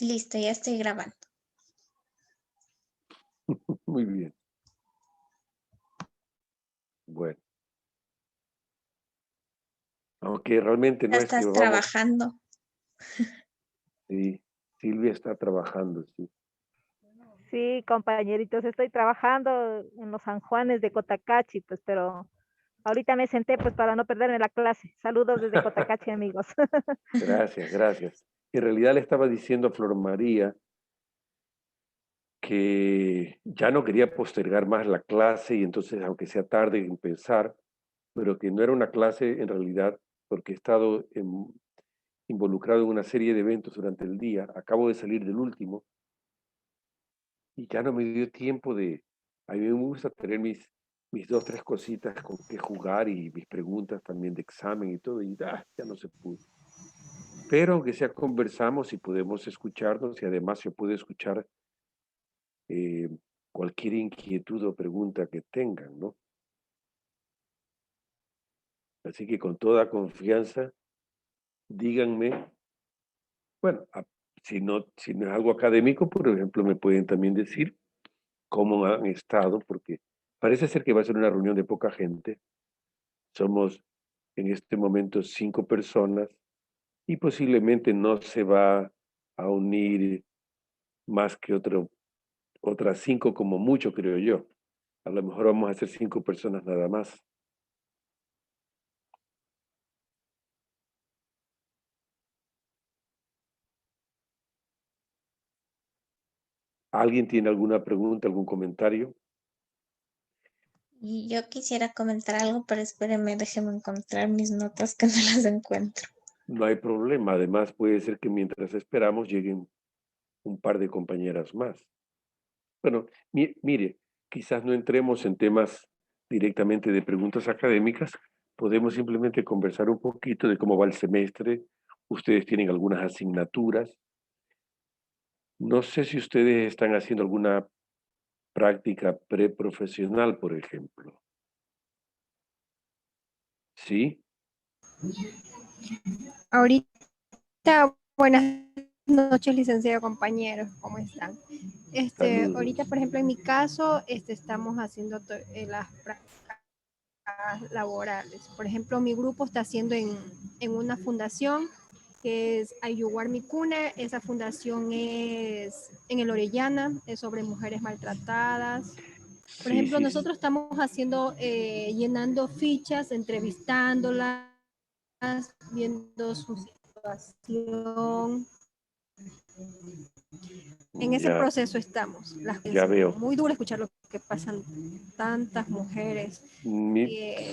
Listo, ya estoy grabando. Muy bien. Bueno, aunque realmente Ya no es que estás vamos, trabajando. sí, Silvia está trabajando, sí. Sí, compañeritos, estoy trabajando en los San Juanes de Cotacachi, pues, pero ahorita me senté pues para no perderme la clase. Saludos desde Cotacachi, amigos. Gracias, gracias. En realidad le estaba diciendo a Flor María que ya no quería postergar más la clase y entonces, aunque sea tarde en pensar, pero que no era una clase en realidad porque he estado involucrado en una serie de eventos durante el día. Acabo de salir del último y ya no me dio tiempo de... A mí me gusta tener mis dos, tres cositas con que jugar y mis preguntas también de examen y todo, y ya no se pudo. Pero aunque sea conversamos y podemos escucharnos y además se puede escuchar eh, cualquier inquietud o pregunta que tengan, ¿no? Así que con toda confianza, díganme, bueno, si no es algo académico, por ejemplo, me pueden también decir cómo han estado, porque parece ser que va a ser una reunión de poca gente. Somos en este momento 5 personas y posiblemente no se va a unir más que otras 5 como mucho, creo yo. A lo mejor vamos a ser 5 personas nada más. ¿Alguien tiene alguna pregunta, algún comentario? Y yo quisiera comentar algo, pero espérenme, déjenme encontrar mis notas que no las encuentro. No hay problema. Además, puede ser que mientras esperamos lleguen un par de compañeras más. Bueno, mire, quizás no entremos en temas directamente de preguntas académicas, podemos simplemente conversar un poquito de cómo va el semestre. Ustedes tienen algunas asignaturas. No sé si ustedes están haciendo alguna práctica preprofesional, por ejemplo. ¿Sí? Ahorita, buenas noches, licenciado compañeros, ¿cómo están? Ahorita, Saludos. por ejemplo, en mi caso, estamos haciendo las prácticas laborales. Por ejemplo, mi grupo está haciendo en una fundación que es Ayuguar Mi Cuna. Esa fundación es en el Orellana, es sobre mujeres maltratadas. Por Sí, ejemplo, sí, sí. nosotros estamos haciendo, llenando fichas, entrevistándolas, viendo su situación. En ese Ya, proceso estamos. Es ya veo. muy duro escuchar lo que pasan tantas mujeres.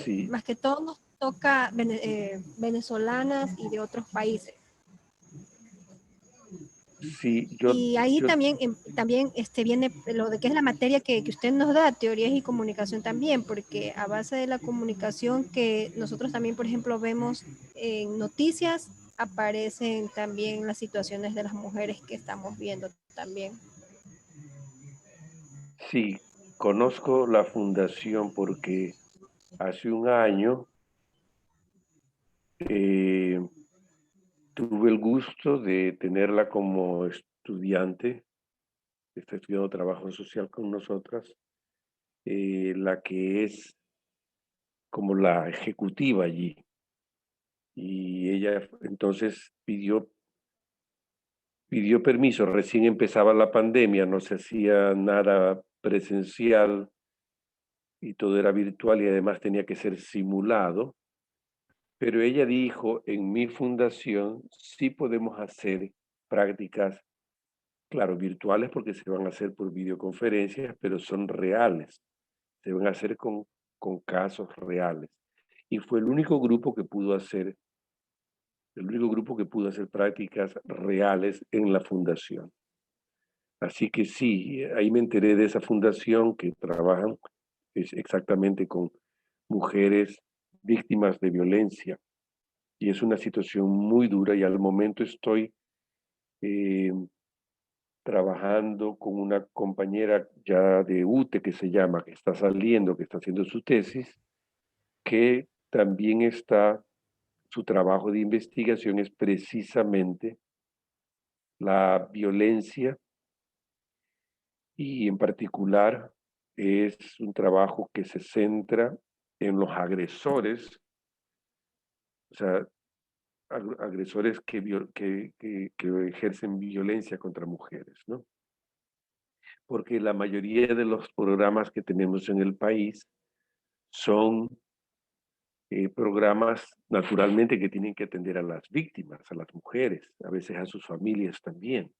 Sí, Más que todo nos toca venezolanas y de otros países. sí, Y ahí yo, también viene lo de que es la materia que usted nos da, teorías y comunicación también, porque a base de la comunicación que nosotros también, por ejemplo, vemos en noticias, aparecen también las situaciones de las mujeres que estamos viendo también. sí, conozco la fundación porque hace un año eh, tuve el gusto de tenerla como estudiante, está estudiando trabajo social con nosotras, la que es como la ejecutiva allí. Y ella entonces pidió permiso, recién empezaba la pandemia, no se hacía nada presencial y todo era virtual y además tenía que ser simulado, pero ella dijo, en mi fundación sí podemos hacer prácticas, claro, virtuales porque se van a hacer por videoconferencias, pero son reales, se van a hacer con casos reales. Y fue el único grupo que pudo hacer prácticas reales en la fundación. Así que sí, ahí me enteré de esa fundación que trabajan exactamente con mujeres víctimas de violencia. Y es una situación muy dura y al momento estoy eh, trabajando con una compañera ya de UTE que se llama, que está saliendo, que está haciendo su tesis, que también su trabajo de investigación es precisamente La violencia, y en particular es un trabajo que se centra en los agresores, o sea, agresores que ejercen violencia contra mujeres, ¿no? Porque la mayoría de los programas que tenemos en el país son programas naturalmente que tienen que atender a las víctimas, a las mujeres, a veces a sus familias también.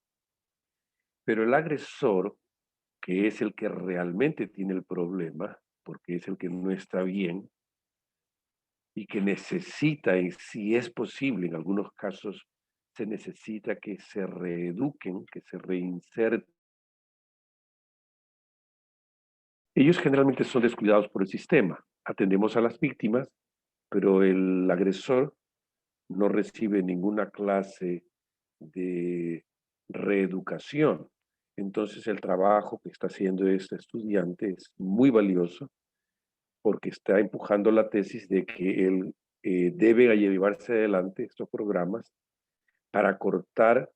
Pero el agresor, que es el que realmente tiene el problema, porque es el que no está bien y que necesita, y si es posible, en algunos casos se necesita que se reeduquen, que se reinserten. Ellos generalmente son descuidados por el sistema. Atendemos a las víctimas, pero el agresor no recibe ninguna clase de reeducación. Entonces el trabajo que está haciendo este estudiante es muy valioso porque está empujando la tesis de que él debe llevarse adelante estos programas para cortar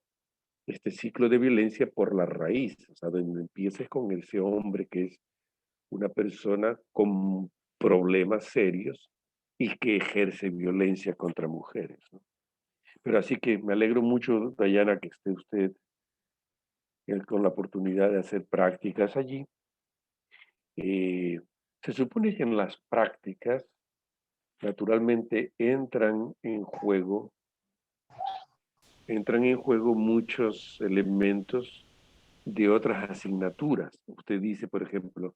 este ciclo de violencia por la raíz, o sea, donde empieces con ese hombre que es una persona con problemas serios y que ejerce violencia contra mujeres, ¿no? Pero así que me alegro mucho, Dayana, que esté usted con la oportunidad de hacer prácticas allí. Se supone que en las prácticas, naturalmente, entran en juego muchos elementos de otras asignaturas. Usted dice, por ejemplo,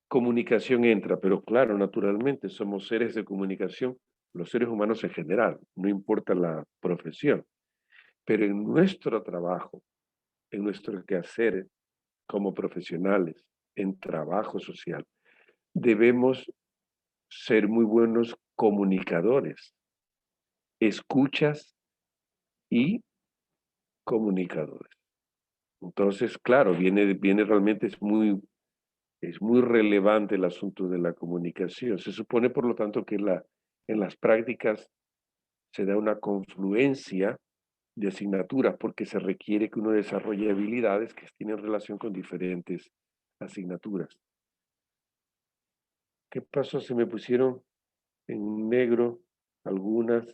comunicación entra, pero claro, naturalmente, somos seres de comunicación, los seres humanos en general, no importa la profesión. Pero en nuestro trabajo, en nuestro quehacer como profesionales, en trabajo social, debemos ser muy buenos comunicadores, escuchas y comunicadores. Entonces, claro, viene realmente, es muy relevante el asunto de la comunicación. Se supone, por lo tanto, que en las prácticas se da una confluencia de asignaturas porque se requiere que uno desarrolle habilidades que tienen relación con diferentes asignaturas. ¿Qué pasó? Se me pusieron en negro algunas.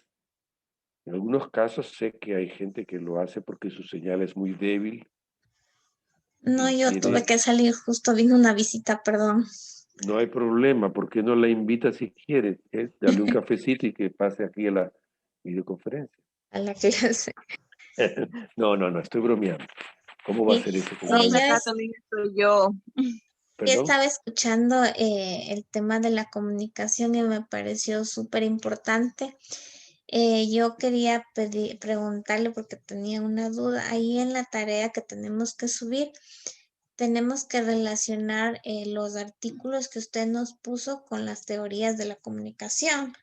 En algunos casos sé que hay gente que lo hace porque su señal es muy débil No, y yo tuve quiere. que salir, justo vino una visita, perdón. No hay problema, ¿por qué no la invita si quiere? Dale un cafecito y que pase aquí a la videoconferencia. A la clase. No, estoy bromeando. ¿Cómo va a Sí, ser eso? yo Acá también estoy yo. ¿Perdón? estaba escuchando el tema de la comunicación y me pareció súper importante. Yo quería preguntarle porque tenía una duda. Ahí en la tarea que tenemos que subir, tenemos que relacionar los artículos que usted nos puso con las teorías de la comunicación.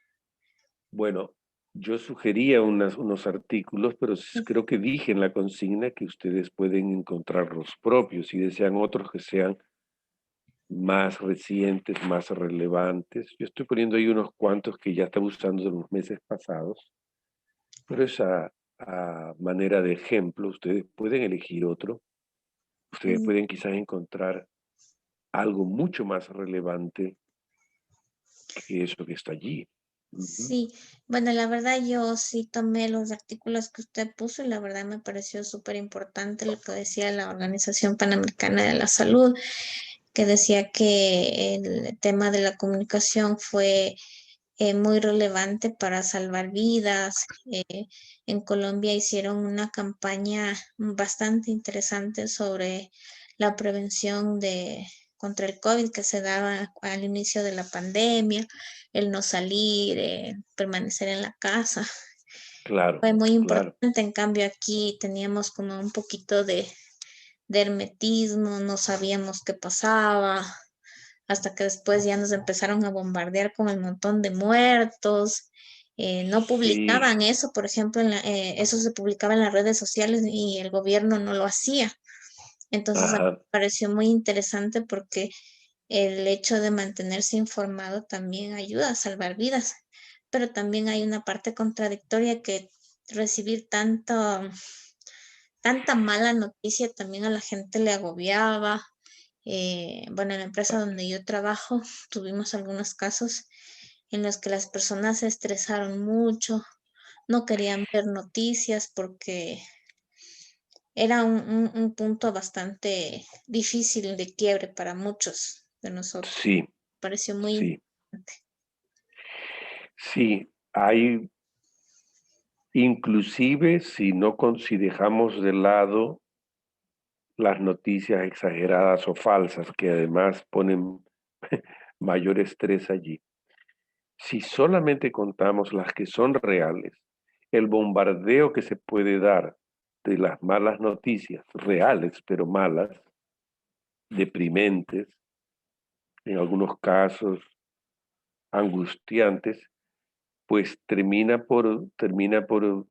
Bueno, yo sugería unos artículos, pero creo que dije en la consigna que ustedes pueden encontrar los propios y desean otros que sean más recientes, más relevantes. Yo estoy poniendo ahí unos cuantos que ya estaba usando de los meses pasados, pero esa manera de ejemplo, ustedes pueden elegir otro, ustedes Mm, pueden quizás encontrar algo mucho más relevante que eso que está allí. Ujú. Sí, bueno, la verdad yo sí tomé los artículos que usted puso y la verdad me pareció súper importante lo que decía la Organización Panamericana de la Salud, que decía que el tema de la comunicación fue muy relevante para salvar vidas. En Colombia hicieron una campaña bastante interesante sobre la prevención contra el COVID que se daba al inicio de la pandemia, el no salir, permanecer en la casa. Claro, Fue muy claro. importante. En cambio, aquí teníamos como un poquito de hermetismo, no sabíamos qué pasaba, hasta que después ya nos empezaron a bombardear con el montón de muertos. No Sí, publicaban eso, por ejemplo, eso se publicaba en las redes sociales y el gobierno no lo hacía. Entonces, a mí ajá, me pareció muy interesante porque el hecho de mantenerse informado también ayuda a salvar vidas, pero también hay una parte contradictoria que recibir tanto tanta mala noticia también a la gente le agobiaba. Bueno, en la empresa donde yo trabajo tuvimos algunos casos en los que las personas se estresaron mucho, no querían ver noticias porque era un punto bastante difícil de quiebre para muchos de nosotros. Sí, Pareció muy sí, importante. sí. Hay, inclusive si dejamos de lado las noticias exageradas o falsas, que además ponen mayor estrés allí. Si solamente contamos las que son reales, el bombardeo que se puede dar de las malas noticias, reales pero malas, deprimentes, en algunos casos angustiantes, pues termina por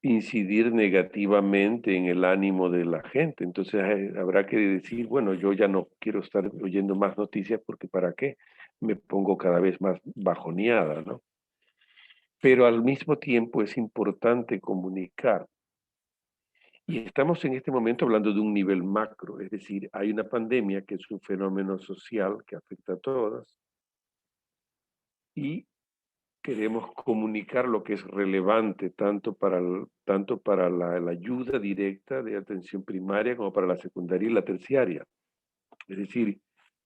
incidir negativamente en el ánimo de la gente. Entonces habrá que decir, bueno, yo ya no quiero estar oyendo más noticias porque ¿para qué? Me pongo cada vez más bajoneada, ¿no? Pero al mismo tiempo es importante comunicar. Y estamos en este momento hablando de un nivel macro, es decir, hay una pandemia que es un fenómeno social que afecta a todas y queremos comunicar lo que es relevante tanto para la ayuda directa de atención primaria como para la secundaria y la terciaria. Es decir,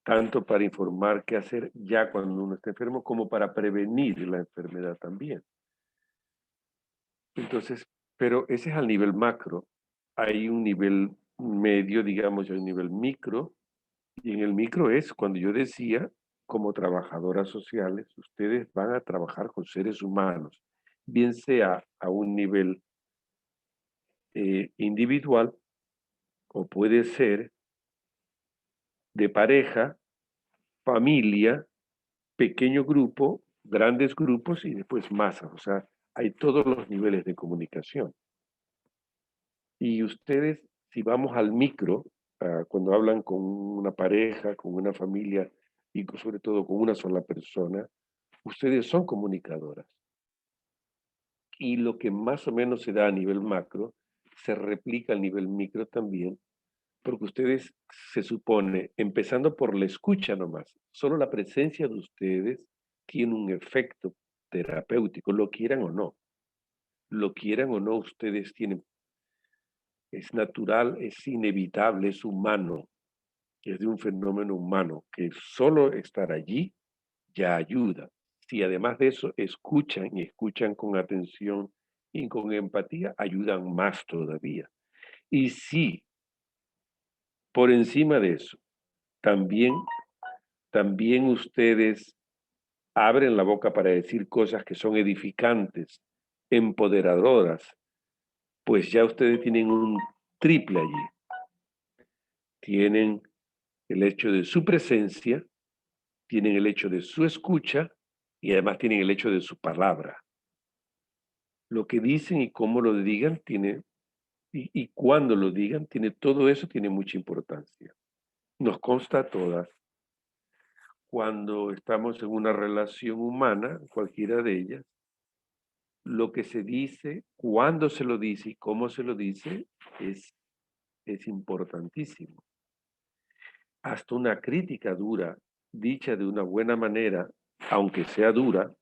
tanto para informar qué hacer ya cuando uno está enfermo como para prevenir la enfermedad también. Entonces, pero ese es al nivel macro. Hay un nivel medio, digamos, y hay un nivel micro, y en el micro es cuando yo decía, como trabajadoras sociales, ustedes van a trabajar con seres humanos, bien sea a un nivel individual o puede ser de pareja, familia, pequeño grupo, grandes grupos y después masas. O sea, hay todos los niveles de comunicación. Y ustedes, si vamos al micro, cuando hablan con una pareja, con una familia y sobre todo con una sola persona, ustedes son comunicadoras. Y lo que más o menos se da a nivel macro, se replica a nivel micro también, porque ustedes se supone, empezando por la escucha nomás, solo la presencia de ustedes tiene un efecto terapéutico, lo quieran o no. Lo quieran o no, ustedes tienen, es natural, es inevitable, es humano, es de un fenómeno humano, que solo estar allí ya ayuda. Si además de eso escuchan y escuchan con atención y con empatía, ayudan más todavía. Y si por encima de eso, también ustedes abren la boca para decir cosas que son edificantes, empoderadoras, pues ya ustedes tienen un triple allí. Tienen el hecho de su presencia, tienen el hecho de su escucha y además tienen el hecho de su palabra. Lo que dicen y cómo lo digan tiene, y cuándo lo digan, todo eso tiene mucha importancia. Nos consta a todas cuando estamos en una relación humana, cualquiera de ellas, lo que se dice, cuándo se lo dice y cómo se lo dice es importantísimo. Hasta una crítica dura, dicha de una buena manera, aunque sea dura,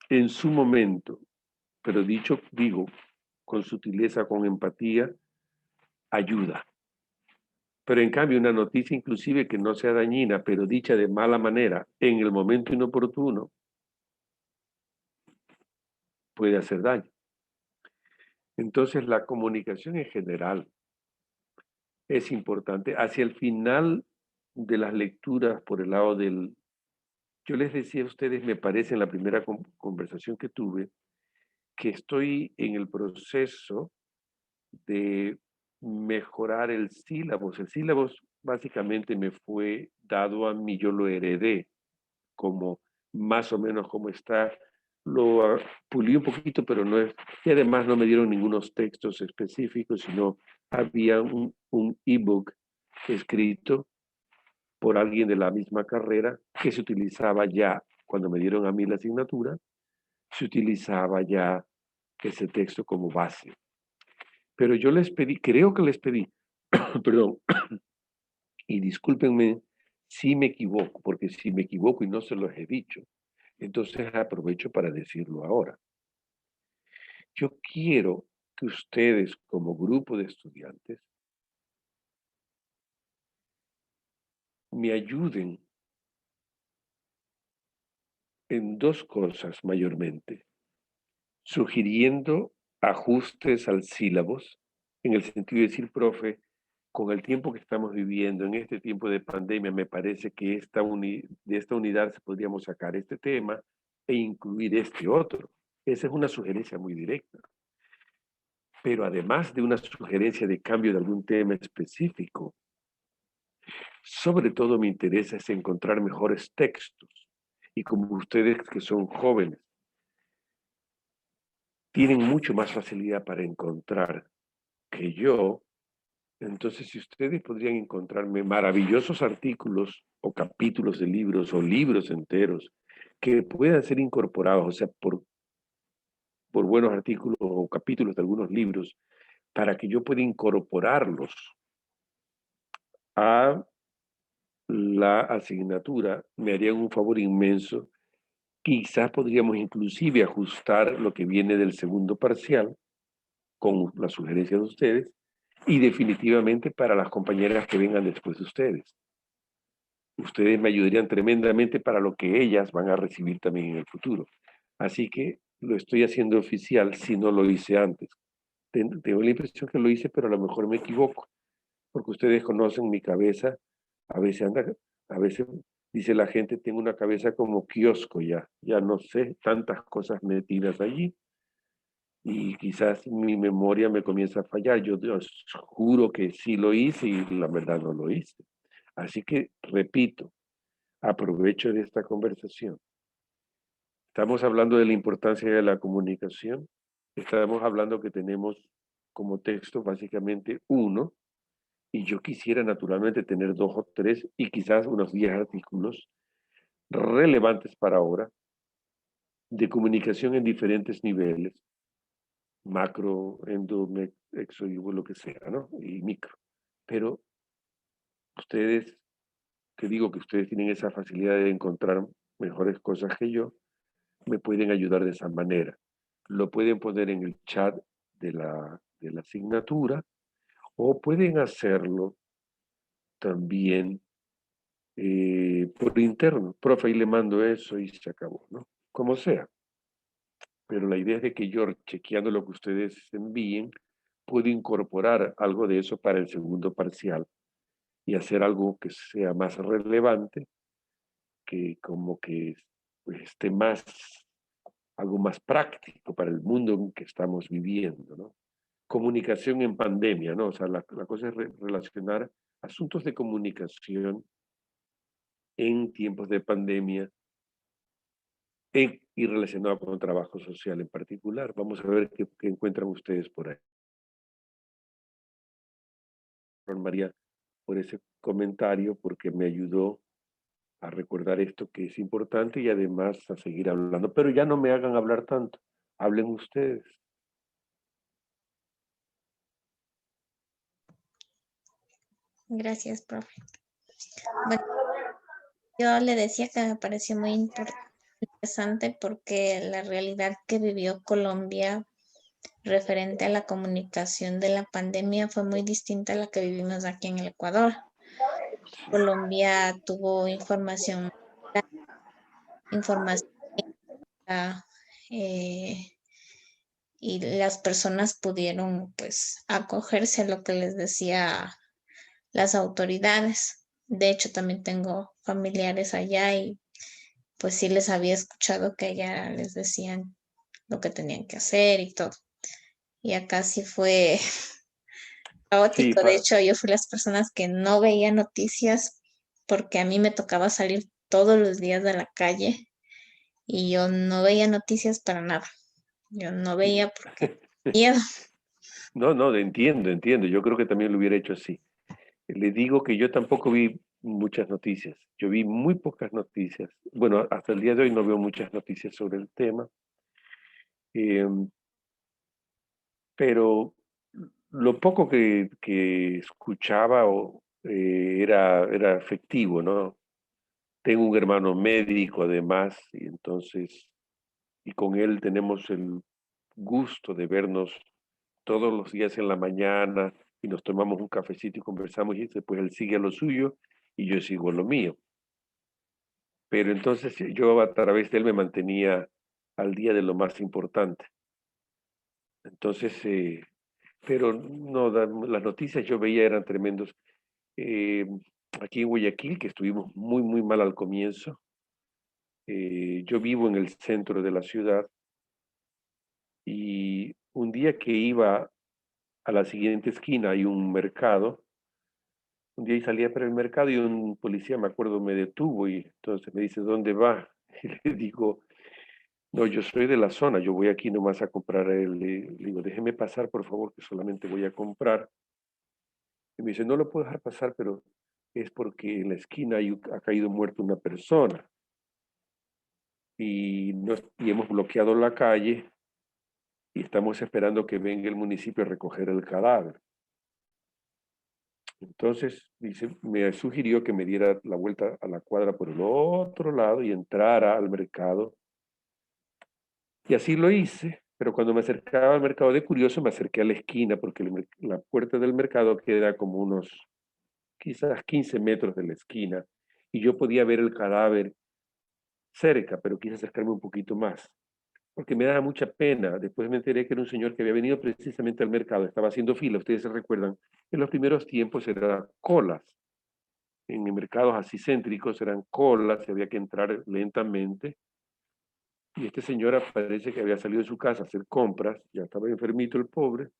en su momento, pero digo, con sutileza, con empatía, ayuda. Pero en cambio, una noticia inclusive que no sea dañina, pero dicha de mala manera, en el momento inoportuno, puede hacer daño. Entonces, la comunicación en general es importante. Hacia el final de las lecturas, por el lado del... Yo les decía a ustedes, me parece en la primera conversación que tuve, que estoy en el proceso de mejorar el sílabus. El sílabus básicamente me fue dado a mí, yo lo heredé como más o menos como está. Lo pulí un poquito, pero no es... Y además no me dieron ningunos textos específicos, sino había un ebook escrito por alguien de la misma carrera que se utilizaba ya, cuando me dieron a mí la asignatura, se utilizaba ya ese texto como base. Pero yo les pedí, creo que les pedí, perdón, y discúlpenme si me equivoco, porque si me equivoco y no se los he dicho, entonces aprovecho para decirlo ahora. Yo quiero que ustedes como grupo de estudiantes me ayuden en dos cosas mayormente, sugiriendo ajustes al sílabus, en el sentido de decir, profe, con el tiempo que estamos viviendo, en este tiempo de pandemia, me parece que de esta unidad podríamos sacar este tema e incluir este otro. Esa es una sugerencia muy directa. Pero además de una sugerencia de cambio de algún tema específico, sobre todo me interesa es encontrar mejores textos. Y como ustedes que son jóvenes, tienen mucho más facilidad para encontrar que yo, entonces si ustedes podrían encontrarme maravillosos artículos o capítulos de libros o libros enteros que puedan ser incorporados, o sea, por buenos artículos o capítulos de algunos libros, para que yo pueda incorporarlos a la asignatura, me harían un favor inmenso. Quizás podríamos inclusive ajustar lo que viene del segundo parcial con la sugerencia de ustedes y definitivamente para las compañeras que vengan después de ustedes. Ustedes me ayudarían tremendamente para lo que ellas van a recibir también en el futuro. Así que lo estoy haciendo oficial si no lo hice antes. Tengo la impresión que lo hice, pero a lo mejor me equivoco, porque ustedes conocen mi cabeza, a veces anda, a veces dice la gente, tengo una cabeza como kiosco ya no sé, tantas cosas metidas allí, y quizás mi memoria me comienza a fallar. Yo juro que sí lo hice y la verdad no lo hice. Así que, repito, aprovecho de esta conversación. Estamos hablando de la importancia de la comunicación. Estamos hablando que tenemos como texto básicamente uno, y yo quisiera naturalmente tener 2 o 3 y quizás unos 10 artículos relevantes para ahora de comunicación en diferentes niveles, macro, endo, exo y lo que sea, ¿no? Y micro. Pero ustedes, que digo que ustedes tienen esa facilidad de encontrar mejores cosas que yo, me pueden ayudar de esa manera. Lo pueden poner en el chat de la asignatura o pueden hacerlo también por interno. Profe, ahí le mando eso y se acabó, ¿no? Como sea. Pero la idea es de que yo, chequeando lo que ustedes envíen, puedo incorporar algo de eso para el segundo parcial y hacer algo que sea más relevante, que como que pues, esté más, algo más práctico para el mundo en que estamos viviendo, ¿no? Comunicación en pandemia, ¿no? O sea, la cosa es relacionar asuntos de comunicación en tiempos de pandemia y relacionado con el trabajo social en particular. Vamos a ver qué encuentran ustedes por ahí. María, por ese comentario, porque me ayudó a recordar esto que es importante y además a seguir hablando. Pero ya no me hagan hablar tanto, hablen ustedes. Gracias, profe. Bueno, yo le decía que me pareció muy interesante porque la realidad que vivió Colombia referente a la comunicación de la pandemia fue muy distinta a la que vivimos aquí en el Ecuador. Colombia tuvo información eh, y las personas pudieron pues acogerse a lo que les decía las autoridades. De hecho, también tengo familiares allá y pues sí les había escuchado que allá les decían lo que tenían que hacer y todo. Y acá sí fue Sí, caótico. De hecho, yo fui las personas que no veía noticias porque a mí me tocaba salir todos los días de la calle y yo no veía noticias para nada. Yo no veía porque miedo. no, entiendo. Yo creo que también lo hubiera hecho así. Le digo que yo tampoco vi muchas noticias. Yo vi muy pocas noticias. Bueno, hasta el día de hoy no veo muchas noticias sobre el tema. Pero lo poco que escuchaba era efectivo, ¿no? Tengo un hermano médico además, y entonces, y con él tenemos el gusto de vernos todos los días en la mañana y nos tomamos un cafecito y conversamos y después él sigue a lo suyo y yo sigo a lo mío. Pero entonces yo a través de él me mantenía al día de lo más importante. Entonces, pero no, las noticias yo veía eran tremendos. Eh, Aquí en Guayaquil, que estuvimos muy, muy mal al comienzo, yo vivo en el centro de la ciudad y un día que iba a la siguiente esquina hay un mercado, un día salía para el mercado y un policía, me acuerdo, me detuvo y entonces me dice, ¿dónde va? Y le digo, no, yo soy de la zona, yo voy aquí nomás a comprar. Le digo, déjeme pasar, por favor, que solamente voy a comprar. Y me dice, no lo puedo dejar pasar, pero es porque en la esquina ha caído muerta una persona. Y hemos bloqueado la calle y estamos esperando que venga el municipio a recoger el cadáver. Entonces, dice, me sugirió que me diera la vuelta a la cuadra por el otro lado y entrara al mercado. Y así lo hice, pero cuando me acercaba al mercado de Curioso, me acerqué a la esquina, porque la puerta del mercado queda como unos, quizás 15 metros de la esquina, y yo podía ver el cadáver cerca, pero quise acercarme un poquito más, porque me daba mucha pena. Después me enteré que era un señor que había venido precisamente al mercado, estaba haciendo fila, ustedes se recuerdan, en los primeros tiempos eran colas, en mercados así céntricos eran colas, y había que entrar lentamente, y este señor parece que había salido de su casa a hacer compras, ya estaba enfermito el pobre,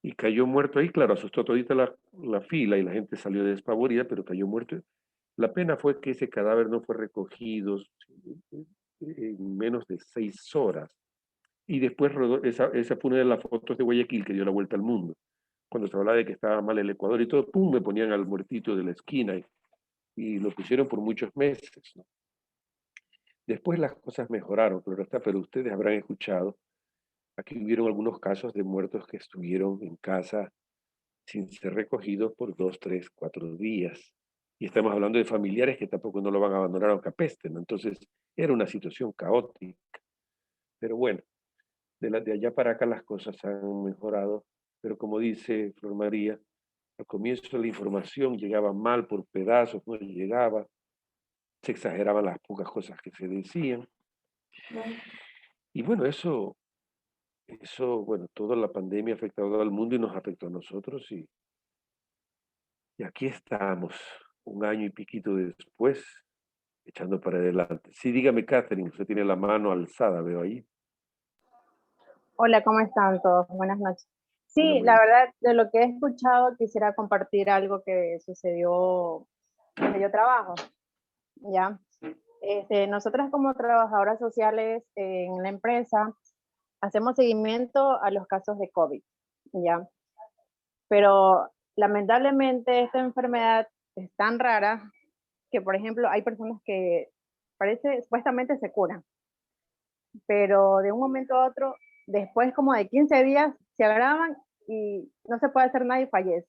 y cayó muerto ahí. Claro, asustó todita la fila y la gente salió despavorida, pero cayó muerto. La pena fue que ese cadáver no fue recogido en menos de 6 horas. Y después rodó, esa fue una de las fotos de Guayaquil que dio la vuelta al mundo. Cuando se hablaba de que estaba mal el Ecuador y todo, ¡pum!, me ponían al muertito de la esquina y lo pusieron por muchos meses, ¿no? Después las cosas mejoraron, pero ustedes habrán escuchado, aquí hubieron algunos casos de muertos que estuvieron en casa sin ser recogidos por 2, 3, 4 días. Y estamos hablando de familiares que tampoco no lo van a abandonar aunque apesten, ¿no? Entonces era una situación caótica. Pero bueno, de allá para acá las cosas han mejorado. Pero como dice Flor María, al comienzo la información llegaba mal por pedazos, no llegaba, se exageraban las pocas cosas que se decían. Y bueno, bueno, toda la pandemia ha afectado al mundo y nos afectó a nosotros. Y aquí estamos, un año y piquito después, echando para adelante. Sí, dígame, Catherine, usted tiene la mano alzada, veo ahí. Hola, ¿cómo están todos? Buenas noches. Sí, Bueno, la verdad, de lo que he escuchado, quisiera compartir algo que sucedió donde yo trabajo, ¿ya? Nosotras como trabajadoras sociales en la empresa, hacemos seguimiento a los casos de COVID, ¿ya? Pero lamentablemente esta enfermedad es tan rara que, por ejemplo, hay personas que supuestamente se curan, pero de un momento a otro, después como de 15 días, se agravan y no se puede hacer nada y fallece.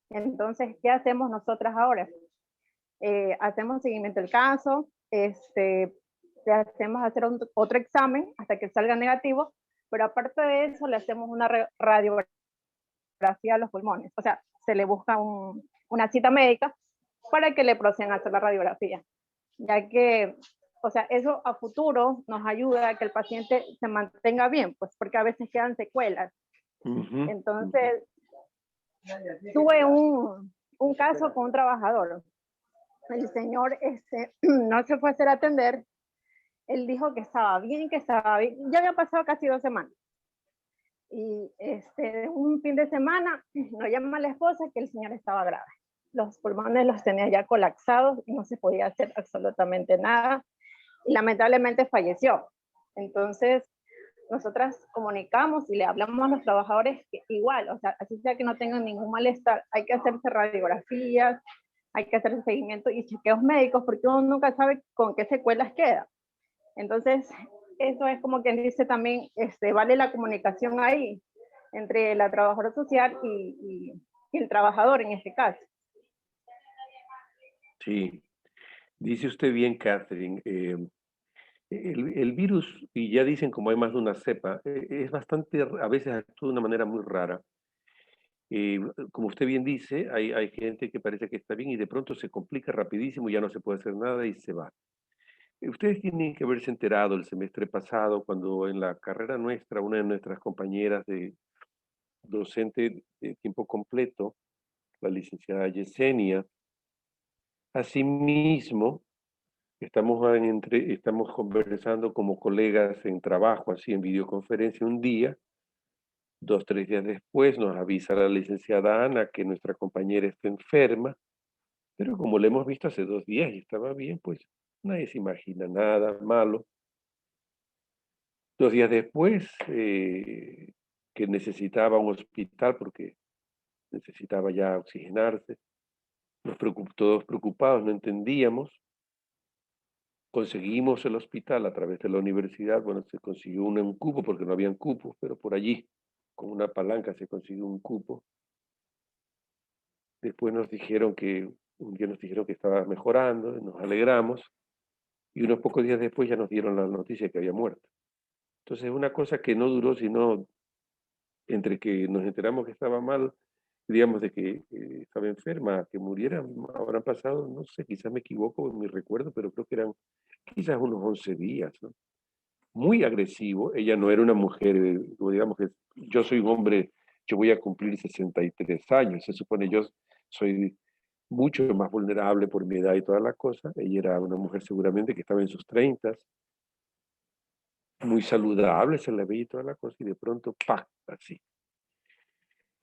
Entonces, ¿qué hacemos nosotras ahora? Hacemos seguimiento del caso, le hacemos hacer otro examen hasta que salga negativo, pero aparte de eso le hacemos una radiografía a los pulmones, o sea, se le busca una cita médica para que le procedan a hacer la radiografía, ya que, o sea, eso a futuro nos ayuda a que el paciente se mantenga bien, pues porque a veces quedan secuelas. Entonces, tuve un caso con un trabajador. El señor no se fue a hacer atender, él dijo que estaba bien, ya había pasado casi 2 semanas. Y un fin de semana nos llama la esposa que el señor estaba grave. Los pulmones los tenía ya colapsados y no se podía hacer absolutamente nada. Y lamentablemente falleció. Entonces, nosotras comunicamos y le hablamos a los trabajadores que igual, o sea, así sea que no tengan ningún malestar, hay que hacerse radiografías, hay que hacer seguimiento y chequeos médicos porque uno nunca sabe con qué secuelas queda. Entonces, eso es como quien dice también, vale la comunicación ahí, entre la trabajadora social y el trabajador en este caso. Sí, dice usted bien, Catherine. El virus, y ya dicen como hay más de una cepa, es bastante, a veces actúa de una manera muy rara. Como usted bien dice, hay gente que parece que está bien y de pronto se complica rapidísimo, ya no se puede hacer nada y se va. Ustedes tienen que haberse enterado el semestre pasado cuando en la carrera nuestra, una de nuestras compañeras de docente de tiempo completo, la licenciada Yesenia, asimismo, estamos conversando como colegas en trabajo, así en videoconferencia un día, 2, 3 días después nos avisa la licenciada Ana que nuestra compañera está enferma, pero como la hemos visto hace 2 días y estaba bien, pues nadie se imagina nada malo. 2 días después, que necesitaba un hospital porque necesitaba ya oxigenarse, todos preocupados, no entendíamos. Conseguimos el hospital a través de la universidad, bueno, se consiguió un cupo porque no habían cupos, pero por allí, con una palanca se consiguió un cupo. Después un día nos dijeron que estaba mejorando, nos alegramos, y unos pocos días después ya nos dieron la noticia que había muerto. Entonces, una cosa que no duró, sino entre que nos enteramos que estaba mal, digamos, de que estaba enferma, que muriera, habrán pasado, no sé, quizás me equivoco en mi recuerdo, pero creo que eran quizás unos 11 días, ¿no? Muy agresivo, ella no era una mujer, digamos que yo soy un hombre, yo voy a cumplir 63 años, se supone yo soy mucho más vulnerable por mi edad y toda la cosa, ella era una mujer seguramente que estaba en sus 30, muy saludable, se la veía y toda la cosa, y de pronto, ¡pac!, así.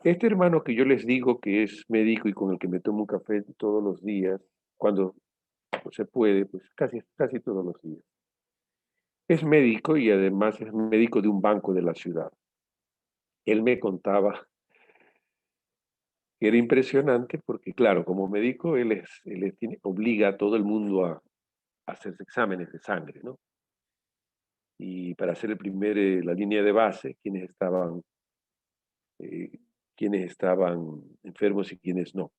Este hermano que yo les digo que es médico y con el que me tomo un café todos los días, cuando se puede, pues casi todos los días. Es médico y además es médico de un banco de la ciudad. Él me contaba que era impresionante porque, claro, como médico, obliga a todo el mundo a hacerse exámenes de sangre, ¿no? Y para hacer la línea de base, eh, quienes estaban enfermos y quienes no.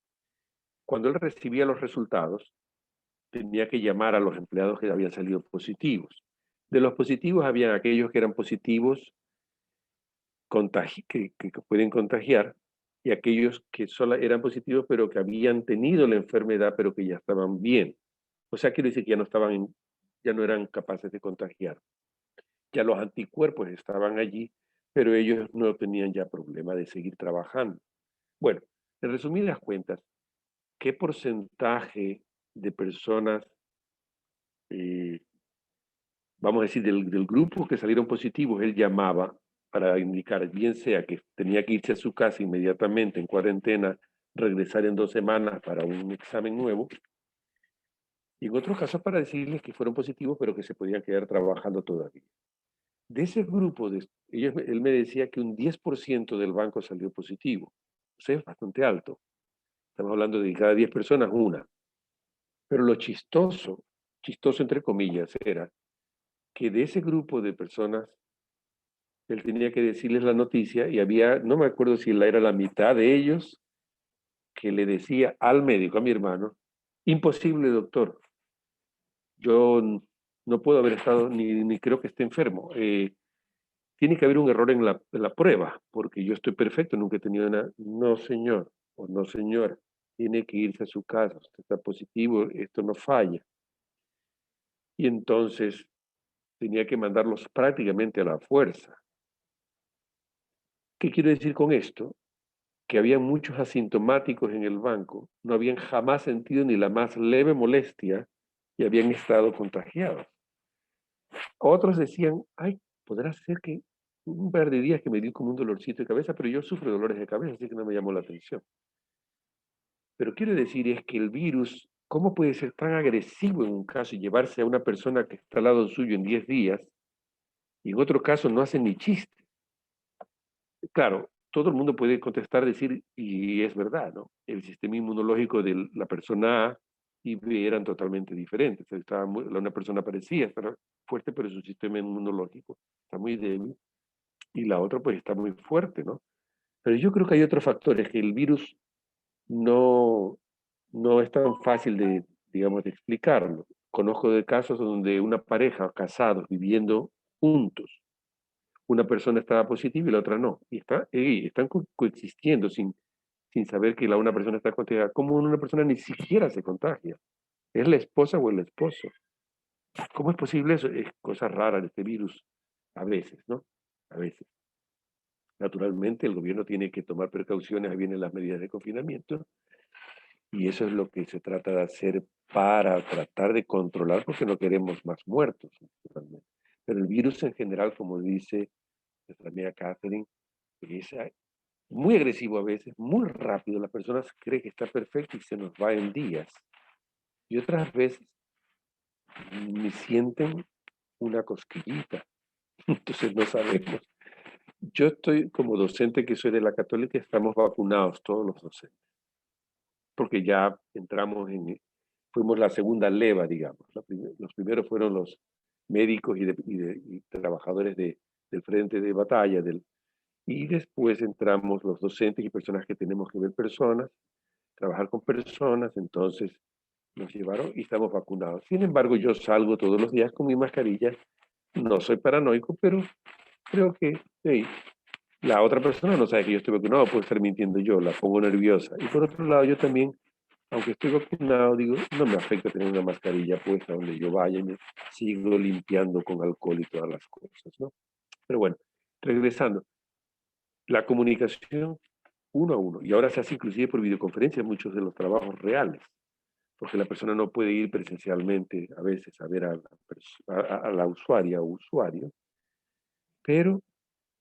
Cuando él recibía los resultados, tenía que llamar a los empleados que habían salido positivos. De los positivos habían aquellos que eran positivos que pueden contagiar y aquellos que solo eran positivos pero que habían tenido la enfermedad pero que ya estaban bien. O sea, quiere decir que ya no eran capaces de contagiar. Ya los anticuerpos estaban allí, pero ellos no tenían ya problema de seguir trabajando. Bueno, en resumidas cuentas, ¿qué porcentaje de personas, eh, vamos a decir, del grupo que salieron positivos, él llamaba para indicar, bien sea que tenía que irse a su casa inmediatamente en cuarentena, regresar en 2 semanas para un examen nuevo, y en otros casos para decirles que fueron positivos, pero que se podían quedar trabajando todavía? De ese grupo, él me decía que un 10% del banco salió positivo. O sea, es bastante alto. Estamos hablando de cada 10 personas, una. Pero lo chistoso entre comillas, era que de ese grupo de personas, él tenía que decirles la noticia y no me acuerdo si era la mitad de ellos que le decía al médico, a mi hermano, imposible, doctor, yo no puedo haber estado, ni creo que esté enfermo. Tiene que haber un error en la prueba, porque yo estoy perfecto, nunca he tenido nada. No, señor, o no, señora, tiene que irse a su casa, usted está positivo, esto no falla. Y entonces tenía que mandarlos prácticamente a la fuerza. ¿Qué quiero decir con esto? Que había muchos asintomáticos en el banco, no habían jamás sentido ni la más leve molestia y habían estado contagiados. Otros decían, ay, podrá ser que un par de días que me dio como un dolorcito de cabeza, pero yo sufro dolores de cabeza, así que no me llamó la atención. Pero quiero decir es que el virus, ¿cómo puede ser tan agresivo en un caso y llevarse a una persona que está al lado suyo en 10 días y en otro caso no hace ni chiste? Claro, todo el mundo puede contestar, decir, y es verdad, ¿no? El sistema inmunológico de la persona A y B eran totalmente diferentes. Una persona parecía estar fuerte, pero su sistema inmunológico está muy débil, y la otra pues está muy fuerte, ¿no? Pero yo creo que hay otros factores, que el virus no es tan fácil de, digamos, de explicarlo. Conozco de casos donde una pareja, casados, viviendo juntos, una persona estaba positiva y la otra no. Y están coexistiendo sin saber que la una persona está contagiada. ¿Cómo una persona ni siquiera se contagia? ¿Es la esposa o el esposo? ¿Cómo es posible eso? Es cosa rara de este virus, a veces, ¿no? A veces. Naturalmente, el gobierno tiene que tomar precauciones, ahí vienen las medidas de confinamiento, y eso es lo que se trata de hacer para tratar de controlar, porque no queremos más muertos, naturalmente. Pero el virus en general, como dice nuestra amiga Catherine, es muy agresivo a veces, muy rápido. Las personas creen que está perfecto y se nos va en días. Y otras veces me sienten una cosquillita. Entonces no sabemos. Yo estoy como docente que soy de la Católica, estamos vacunados todos los docentes, porque ya fuimos la segunda leva, digamos. Los primeros fueron los médicos y trabajadores del frente de batalla, y después entramos los docentes y personas que tenemos que ver personas, trabajar con personas, entonces nos llevaron y estamos vacunados. Sin embargo, yo salgo todos los días con mi mascarilla, no soy paranoico, pero creo que hey, la otra persona no sabe que yo estoy vacunado, puedo estar mintiendo yo, la pongo nerviosa. Y por otro lado, yo también, aunque estoy vacunado, digo, no me afecta tener una mascarilla puesta donde yo vaya y me sigo limpiando con alcohol y todas las cosas, ¿no? Pero bueno, regresando, la comunicación uno a uno, y ahora se hace inclusive por videoconferencia muchos de los trabajos reales, porque la persona no puede ir presencialmente a veces a ver a la usuaria o usuario, pero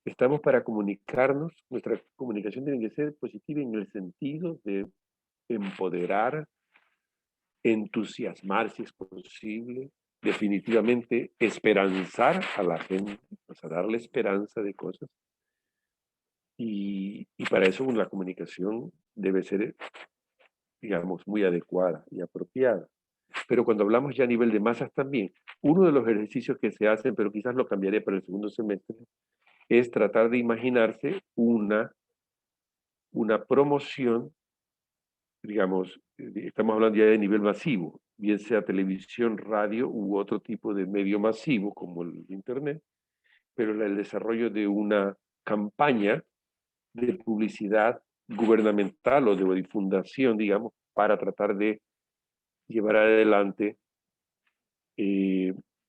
estamos para comunicarnos. Nuestra comunicación tiene que ser positiva en el sentido de empoderar, entusiasmar si es posible, definitivamente esperanzar a la gente, o sea, darle esperanza de cosas. Y para eso la comunicación debe ser, digamos, muy adecuada y apropiada. Pero cuando hablamos ya a nivel de masas también, uno de los ejercicios que se hacen, pero quizás lo cambiaré para el segundo semestre, es tratar de imaginarse una promoción, digamos, estamos hablando ya de nivel masivo, bien sea televisión, radio u otro tipo de medio masivo como el Internet, pero el desarrollo de una campaña de publicidad gubernamental o de difundación, digamos, para tratar de llevar adelante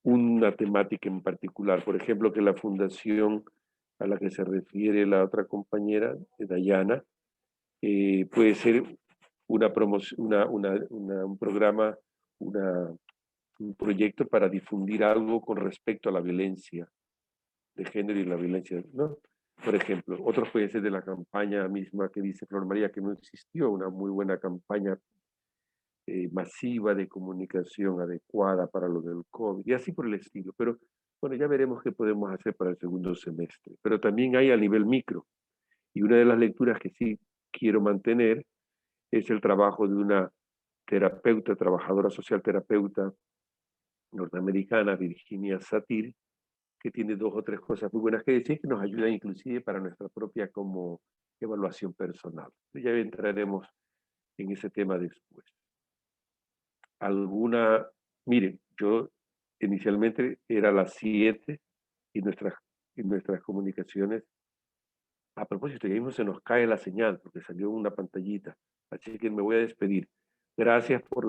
una temática en particular. Por ejemplo, que la fundación a la que se refiere la otra compañera, Dayana, puede ser una promoción, un programa, un proyecto para difundir algo con respecto a la violencia de género y la violencia, ¿no? Por ejemplo, otros puede ser de la campaña misma que dice Flor María, que no existió una muy buena campaña masiva de comunicación adecuada para lo del COVID, y así por el estilo. Pero bueno, ya veremos qué podemos hacer para el segundo semestre. Pero también hay a nivel micro, y una de las lecturas que sí quiero mantener es el trabajo de una terapeuta, trabajadora social terapeuta norteamericana, Virginia Satir, que tiene 2 o 3 cosas muy buenas que decir, que nos ayudan inclusive para nuestra propia como evaluación personal. Ya entraremos en ese tema después. Miren, yo inicialmente era a las 7 y nuestras comunicaciones, a propósito, ya mismo se nos cae la señal porque salió una pantallita, así que me voy a despedir. Gracias por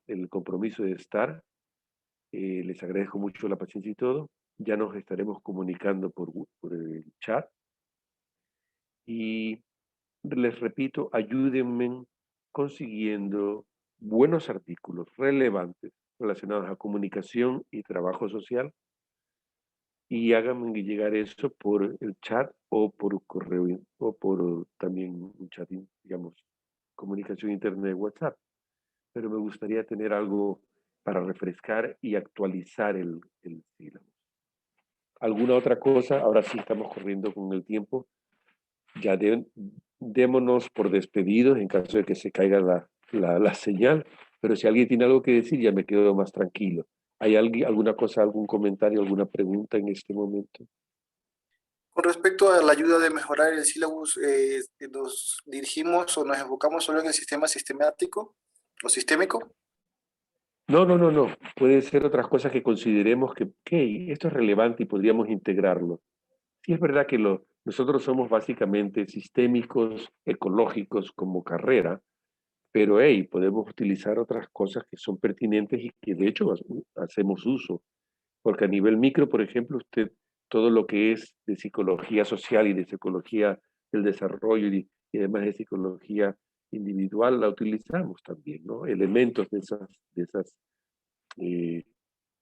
el compromiso de estar. Les agradezco mucho la paciencia y todo. Ya nos estaremos comunicando por el chat. Y les repito, ayúdenme consiguiendo buenos artículos relevantes relacionados a comunicación y trabajo social, y háganme llegar eso por el chat o por correo o por también un chat, digamos, comunicación interna de WhatsApp. Pero me gustaría tener algo para refrescar y actualizar el sílabo. ¿Alguna otra cosa? Ahora sí estamos corriendo con el tiempo. Ya démonos por despedidos en caso de que se caiga la señal, pero si alguien tiene algo que decir ya me quedo más tranquilo. ¿Hay alguna cosa, algún comentario, alguna pregunta en este momento? Con respecto a la ayuda de mejorar el sílabus, nos dirigimos o nos enfocamos solo en el sistema sistemático o sistémico. No, no, no, no. Pueden ser otras cosas que consideremos que, ok, esto es relevante y podríamos integrarlo. Sí, es verdad que nosotros somos básicamente sistémicos, ecológicos como carrera, pero hey, podemos utilizar otras cosas que son pertinentes y que de hecho hacemos uso. Porque a nivel micro, por ejemplo, usted, todo lo que es de psicología social y de psicología del desarrollo y además de psicología individual, la utilizamos también, ¿no? Elementos de esas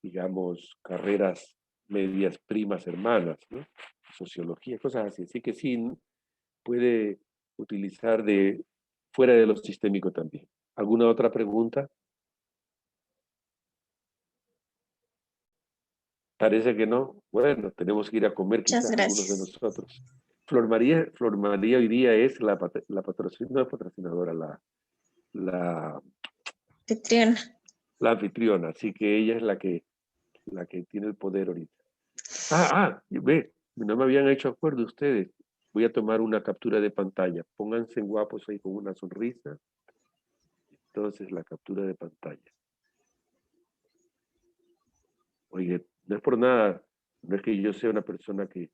digamos, carreras medias primas hermanas, ¿no? Sociología, cosas así. Así que sí, puede utilizar fuera de lo sistémico también. ¿Alguna otra pregunta? Parece que no. Bueno, tenemos que ir a comer Muchas quizás algunos de gracias. nosotros. Flor María hoy día es la no es patrocinadora, la Anfitriona. anfitriona, así que ella es la que tiene el poder ahorita. Ve, no me habían hecho acuerdo ustedes. Voy a tomar una captura de pantalla. Pónganse guapos ahí con una sonrisa. Entonces, la captura de pantalla. Oye, no es por nada, no es que yo sea una persona que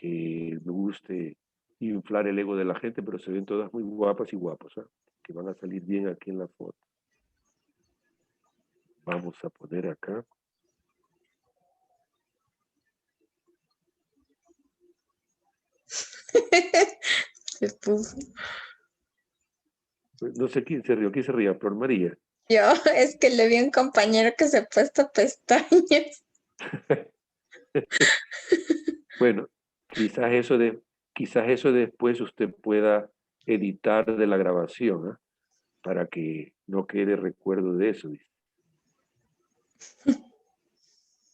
me guste inflar el ego de la gente, pero se ven todas muy guapas y guapos, ¿eh? Que van a salir bien aquí en la foto. Vamos a poner acá. Se puso. No sé quién se rió, Flor María. Yo, es que le vi a un compañero que se ha puesto pestañas. Bueno, quizás eso después usted pueda editar de la grabación, ¿eh? Para que no quede recuerdo de eso, dice.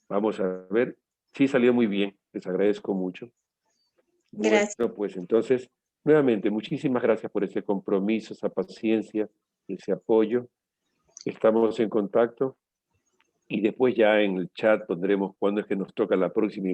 Vamos a ver. Sí, salió muy bien. Les agradezco mucho. Gracias. Bueno, pues entonces, nuevamente, muchísimas gracias por ese compromiso, esa paciencia, ese apoyo. Estamos en contacto y después ya en el chat pondremos cuándo es que nos toca la próxima